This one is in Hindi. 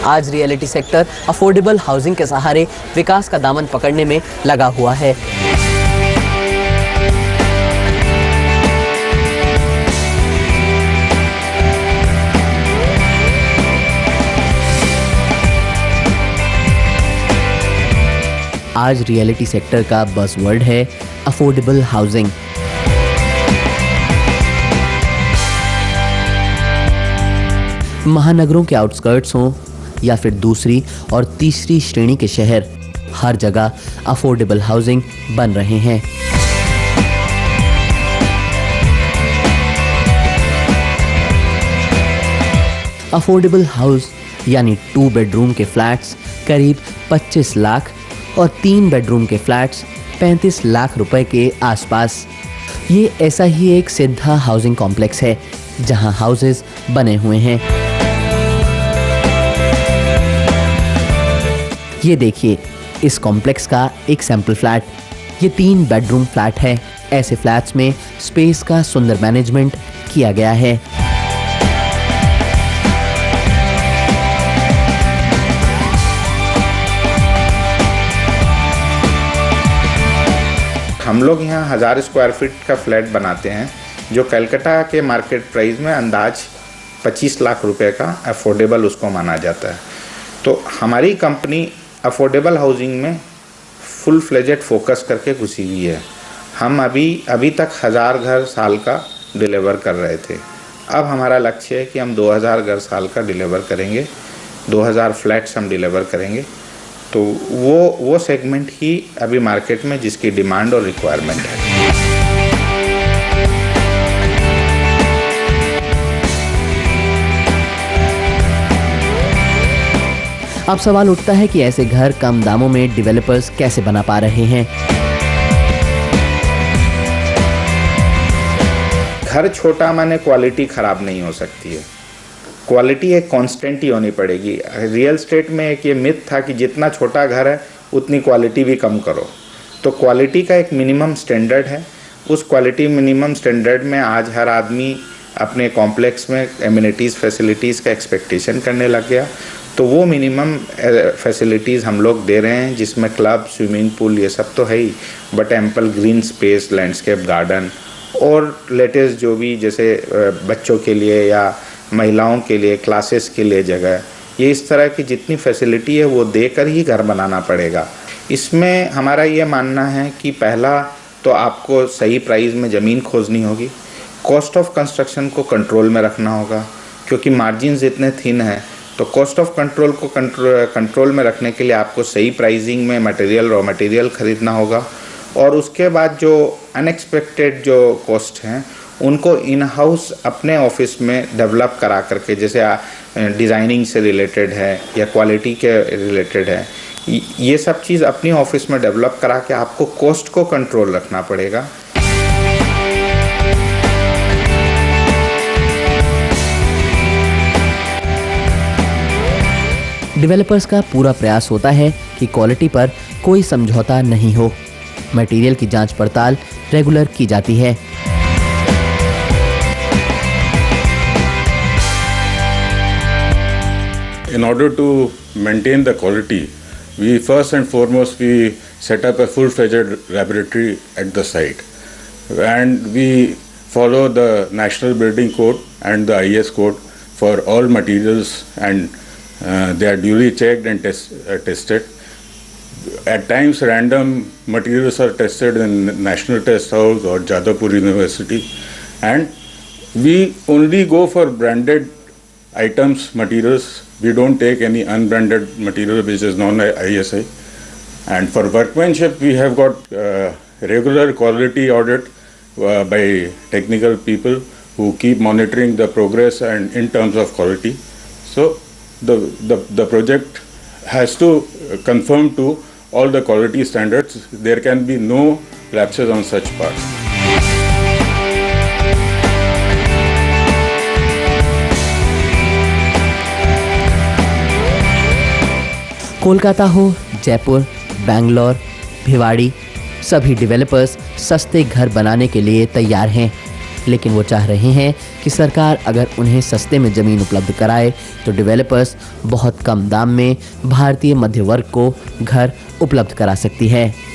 आज रियलिटी सेक्टर अफोर्डेबल हाउसिंग के सहारे विकास का दामन पकड़ने में लगा हुआ है। आज रियलिटी सेक्टर का बज़वर्ड है अफोर्डेबल हाउसिंग। महानगरों के आउटस्कर्ट्स हों या फिर दूसरी और तीसरी श्रेणी के शहर, हर जगह अफोर्डेबल हाउसिंग बन रहे हैं। अफोर्डेबल हाउस यानी 2 बेडरूम के फ्लैट्स करीब 25 लाख और 3 बेडरूम के फ्लैट्स 35 लाख रुपए के आसपास। ये ऐसा ही एक सिद्धा हाउसिंग कॉम्प्लेक्स है जहां हाउसेस बने हुए हैं। ये देखिए इस कॉम्प्लेक्स का एक सैंपल फ्लैट। ये 3 बेडरूम फ्लैट है। ऐसे फ्लैट्स में स्पेस का सुंदर मैनेजमेंट किया गया है। हम लोग यहाँ 1000 स्क्वायर फीट का फ्लैट बनाते हैं जो कलकत्ता के मार्केट प्राइस में अंदाज 25 लाख रुपए का अफोर्डेबल उसको माना जाता है। तो हमारी कंपनी अफोर्डेबल हाउसिंग में फुल फ्लेजेड फोकस करके घुसी हुई है। हम अभी तक 1000 घर साल का डिलीवर कर रहे थे। अब हमारा लक्ष्य है कि हम 2000 घर साल का डिलीवर करेंगे, 2000 फ्लैट्स हम डिलीवर करेंगे। तो वो सेगमेंट ही अभी मार्केट में जिसकी डिमांड और रिक्वायरमेंट है। अब सवाल उठता है कि ऐसे घर कम दामों में डेवलपर्स कैसे बना पा रहे हैं। घर छोटा माने क्वालिटी खराब नहीं हो सकती है। क्वालिटी एक कांस्टेंट ही होनी पड़ेगी। रियल एस्टेट में एक ये मिथ था कि जितना छोटा घर है उतनी क्वालिटी भी कम करो। तो क्वालिटी का एक मिनिमम स्टैंडर्ड है। उस क्वालिटी मिनिमम स्टैंडर्ड में आज हर आदमी अपने कॉम्प्लेक्स में एमिनिटीज़ फैसिलिटीज़ का एक्सपेक्टेशन करने लग गया। तो वो मिनिमम फैसिलिटीज़ हम लोग दे रहे हैं, जिसमें क्लब, स्विमिंग पूल ये सब तो है ही, but ample green space, landscape garden और लेटेस्ट जो भी जैसे बच्चों के लिए या महिलाओं के लिए क्लासेस के लिए जगह, ये इस तरह की जितनी फैसिलिटी है वो देकर ही घर बनाना पड़ेगा। इसमें हमारा ये मानना है कि पहला तो आपको सही प्राइस में ज़मीन खोजनी होगी, कॉस्ट ऑफ कंस्ट्रक्शन को कंट्रोल में रखना होगा क्योंकि मार्जिन्स इतने थिन हैं। तो कॉस्ट ऑफ कंट्रोल को कंट्रोल में रखने के लिए आपको सही प्राइसिंग में रॉ मटेरियल खरीदना होगा और उसके बाद जो अनएक्सपेक्टेड जो कॉस्ट हैं उनको इन हाउस अपने ऑफिस में डेवलप करा करके, जैसे डिज़ाइनिंग से रिलेटेड है या क्वालिटी के रिलेटेड है, ये सब चीज़ अपनी ऑफिस में डेवलप करा के आपको कॉस्ट को कंट्रोल रखना पड़ेगा। डेवलपर्स का पूरा प्रयास होता है कि क्वालिटी पर कोई समझौता नहीं हो। मटेरियल की जांच पड़ताल रेगुलर की जाती है। In order to maintain the quality, we first and foremost we set up a full-fledged laboratory at the site, and we follow the National Building Code and the IS code for all materials, and they are duly checked and tested. At times, random materials are tested in National Test House or Jadavpur University, and we only go for branded items, materials. We don't take any unbranded material which is non-ISI. And for workmanship, we have got regular quality audit by technical people who keep monitoring the progress and in terms of quality. So the project has to conform to all the quality standards. There can be no lapses on such parts. Kolkata हो, जयपुर, बेंगलोर, भिवाड़ी, सभी डेवलपर्स सस्ते घर बनाने के लिए तैयार हैं। लेकिन वो चाह रहे हैं कि सरकार अगर उन्हें सस्ते में ज़मीन उपलब्ध कराए तो डेवलपर्स बहुत कम दाम में भारतीय मध्य वर्ग को घर उपलब्ध करा सकती है।